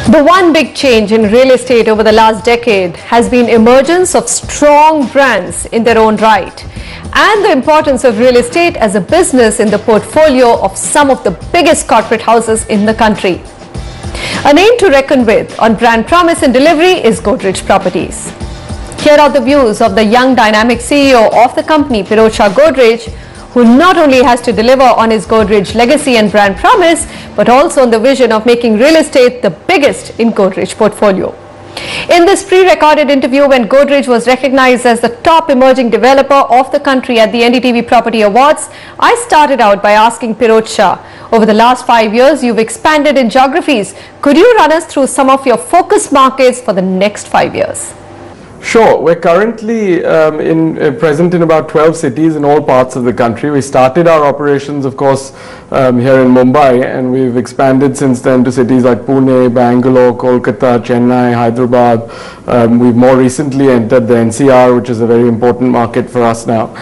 The one big change in real estate over the last decade has been emergence of strong brands in their own right and the importance of real estate as a business in the portfolio of some of the biggest corporate houses in the country. A name to reckon with on brand promise and delivery is Godrej Properties. Here are the views of the young dynamic CEO of the company, Pirojsha Godrej, who not only has to deliver on his Godrej legacy and brand promise, but also on the vision of making real estate the biggest in Godrej portfolio. In this pre-recorded interview, when Godrej was recognized as the top emerging developer of the country at the NDTV Property Awards, I started out by asking Pirojsha, over the last 5 years, you've expanded in geographies. Could you run us through some of your focus markets for the next 5 years? Sure. We're currently present in about 12 cities in all parts of the country. We started our operations, of course, here in Mumbai, and we've expanded since then to cities like Pune, Bangalore, Kolkata, Chennai, Hyderabad. We've more recently entered the NCR, which is a very important market for us now.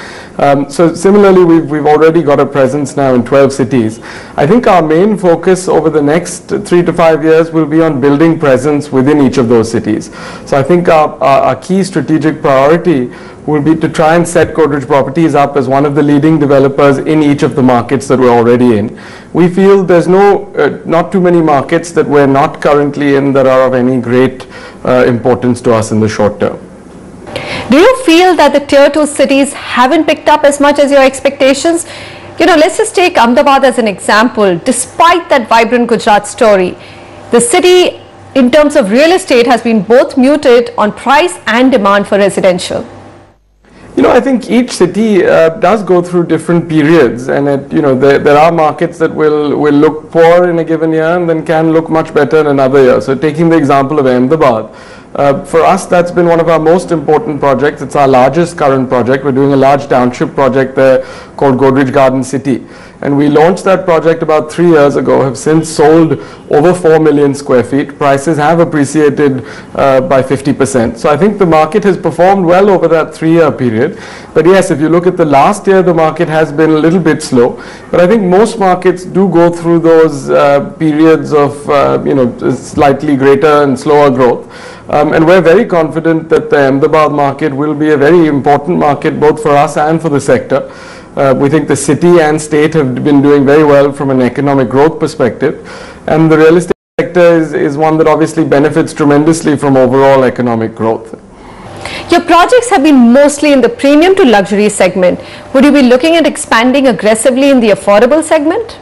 So similarly, we've already got a presence now in 12 cities. I think our main focus over the next 3 to 5 years will be on building presence within each of those cities. So I think our key strategic priority will be to try and set Godrej Properties up as one of the leading developers in each of the markets that we're already in. We feel there's not too many markets that we're not currently in that are of any great importance to us in the short term. Do you feel that the tier 2 cities haven't picked up as much as your expectations? Let's just take Ahmedabad as an example. Despite that vibrant Gujarat story, the city in terms of real estate has been both muted on price and demand for residential. I think each city does go through different periods, and there are markets that will look poor in a given year and then can look much better in another year. So taking the example of Ahmedabad, for us that's been one of our most important projects. It's our largest current project. We're doing a large township project there called Godrej Garden City. And we launched that project about 3 years ago, have since sold over 4 million square feet. Prices have appreciated by 50%. So I think the market has performed well over that 3-year period. But yes, if you look at the last year, the market has been a little bit slow. But I think most markets do go through those periods of slightly greater and slower growth. And we're very confident that the Ahmedabad market will be a very important market both for us and for the sector. We think the city and state have been doing very well from an economic growth perspective, and the real estate sector is one that obviously benefits tremendously from overall economic growth. Your projects have been mostly in the premium to luxury segment. Would you be looking at expanding aggressively in the affordable segment?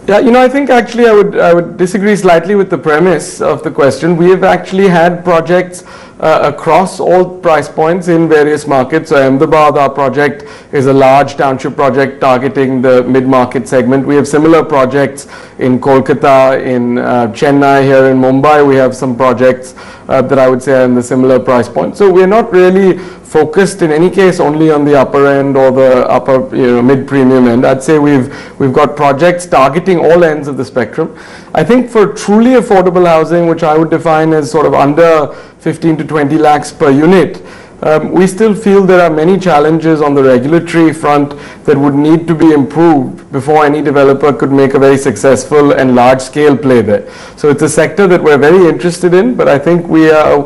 Yeah, I think actually I would disagree slightly with the premise of the question. We have actually had projects across all price points in various markets. So Ahmedabad, our project, is a large township project targeting the mid-market segment. We have similar projects in Kolkata, in Chennai, here in Mumbai. We have some projects that I would say are in the similar price point. So we're not really focused in any case only on the upper end or the upper mid-premium end. I'd say we've got projects targeting all ends of the spectrum. I think for truly affordable housing, which I would define as sort of under 15 to 20 lakhs per unit, we still feel there are many challenges on the regulatory front that would need to be improved before any developer could make a very successful and large-scale play there. So it's a sector that we're very interested in, but I think we are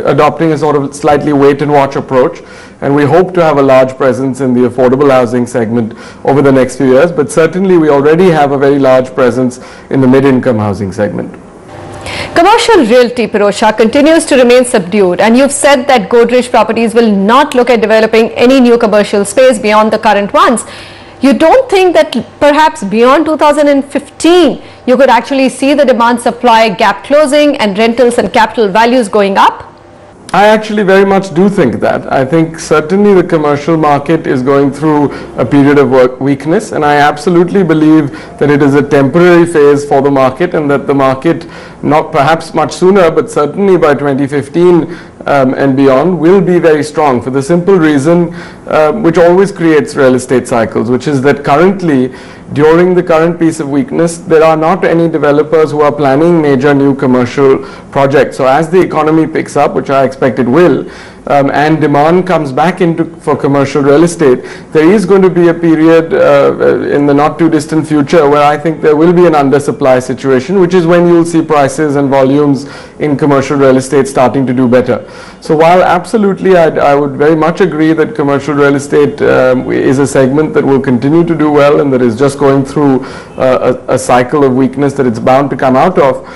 adopting a sort of slightly wait-and-watch approach, and we hope to have a large presence in the affordable housing segment over the next few years, but certainly we already have a very large presence in the mid-income housing segment. Commercial realty, Pirojsha, continues to remain subdued, and you've said that Godrej Properties will not look at developing any new commercial space beyond the current ones. You don't think that perhaps beyond 2015 you could actually see the demand-supply gap closing and rentals and capital values going up? I actually very much do think that. I think certainly the commercial market is going through a period of weakness, and I absolutely believe that it is a temporary phase for the market, and that the market, not perhaps much sooner, but certainly by 2015 and beyond, will be very strong for the simple reason which always creates real estate cycles, which is that currently, during the current piece of weakness, there are not any developers who are planning major new commercial projects. So as the economy picks up, which I expect it will, and demand comes back for commercial real estate, there is going to be a period in the not too distant future where I think there will be an undersupply situation, which is when you'll see prices and volumes in commercial real estate starting to do better. So while absolutely I would very much agree that commercial real estate is a segment that will continue to do well and that is just going through a cycle of weakness that it's bound to come out of,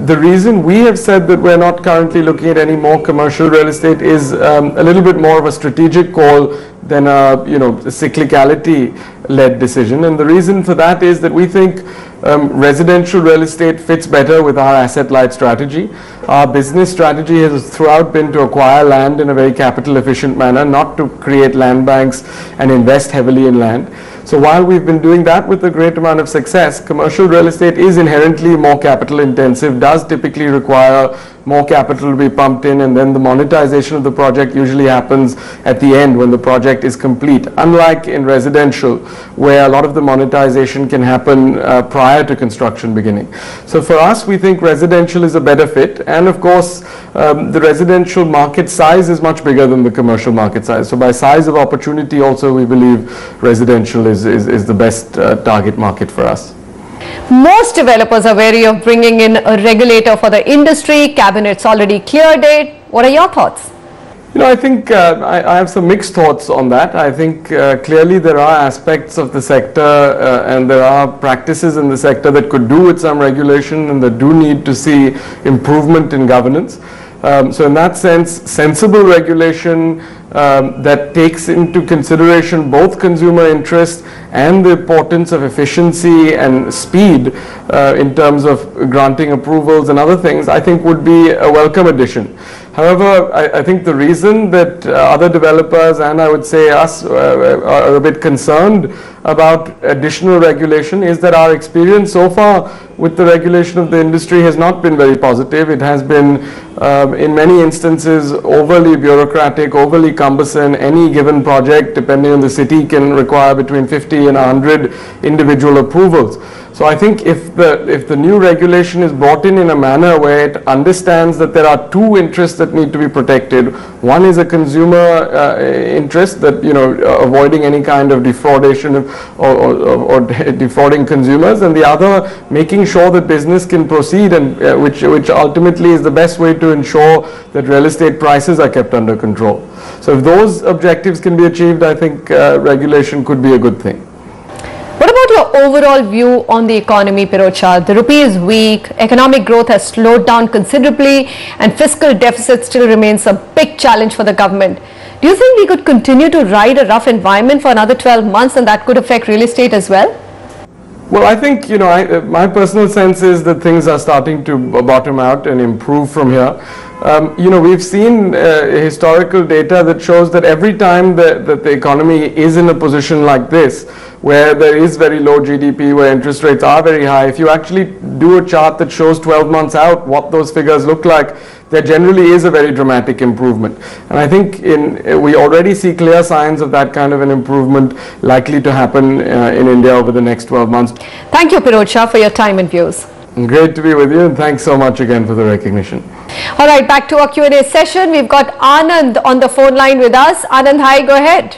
the reason we have said that we're not currently looking at any more commercial real estate is a little bit more of a strategic call than a cyclicality-led decision. And the reason for that is that we think residential real estate fits better with our asset-light strategy. Our business strategy has throughout been to acquire land in a very capital-efficient manner, not to create land banks and invest heavily in land. So while we've been doing that with a great amount of success, commercial real estate is inherently more capital intensive, does typically require more capital to be pumped in, and then the monetization of the project usually happens at the end when the project is complete, unlike in residential where a lot of the monetization can happen prior to construction beginning. So for us, we think residential is a better fit, and of course the residential market size is much bigger than the commercial market size. So by size of opportunity also we believe residential is the best target market for us. Most developers are wary of bringing in a regulator for the industry. Cabinet's already cleared it. What are your thoughts? I think I have some mixed thoughts on that. I think clearly there are aspects of the sector and there are practices in the sector that could do with some regulation and that do need to see improvement in governance. So in that sense, sensible regulation that takes into consideration both consumer interest and the importance of efficiency and speed in terms of granting approvals and other things, I think would be a welcome addition. However, I think the reason that other developers and I would say us are a bit concerned about additional regulation is that our experience so far with the regulation of the industry has not been very positive. It has been in many instances overly bureaucratic, overly cumbersome. Any given project, depending on the city, can require between 50 and 100 individual approvals. So I think if the new regulation is brought in a manner where it understands that there are two interests that need to be protected. One is a consumer interest that, avoiding any kind of defraudation or defrauding consumers, and the other making sure that business can proceed, and which ultimately is the best way to ensure that real estate prices are kept under control. So if those objectives can be achieved, I think regulation could be a good thing. What about your overall view on the economy, Pirojsha? The rupee is weak, economic growth has slowed down considerably, and fiscal deficit still remains a big challenge for the government. Do you think we could continue to ride a rough environment for another 12 months and that could affect real estate as well? Well, I think, my personal sense is that things are starting to bottom out and improve from here. We've seen historical data that shows that every time that the economy is in a position like this, where there is very low GDP, where interest rates are very high, if you actually do a chart that shows 12 months out what those figures look like, there generally is a very dramatic improvement. And I think we already see clear signs of that kind of an improvement likely to happen in India over the next 12 months. Thank you, Pirojsha, for your time and views. Great to be with you, and thanks so much again for the recognition. All right, back to our Q&A session. We've got Anand on the phone line with us. Anand, hi, go ahead.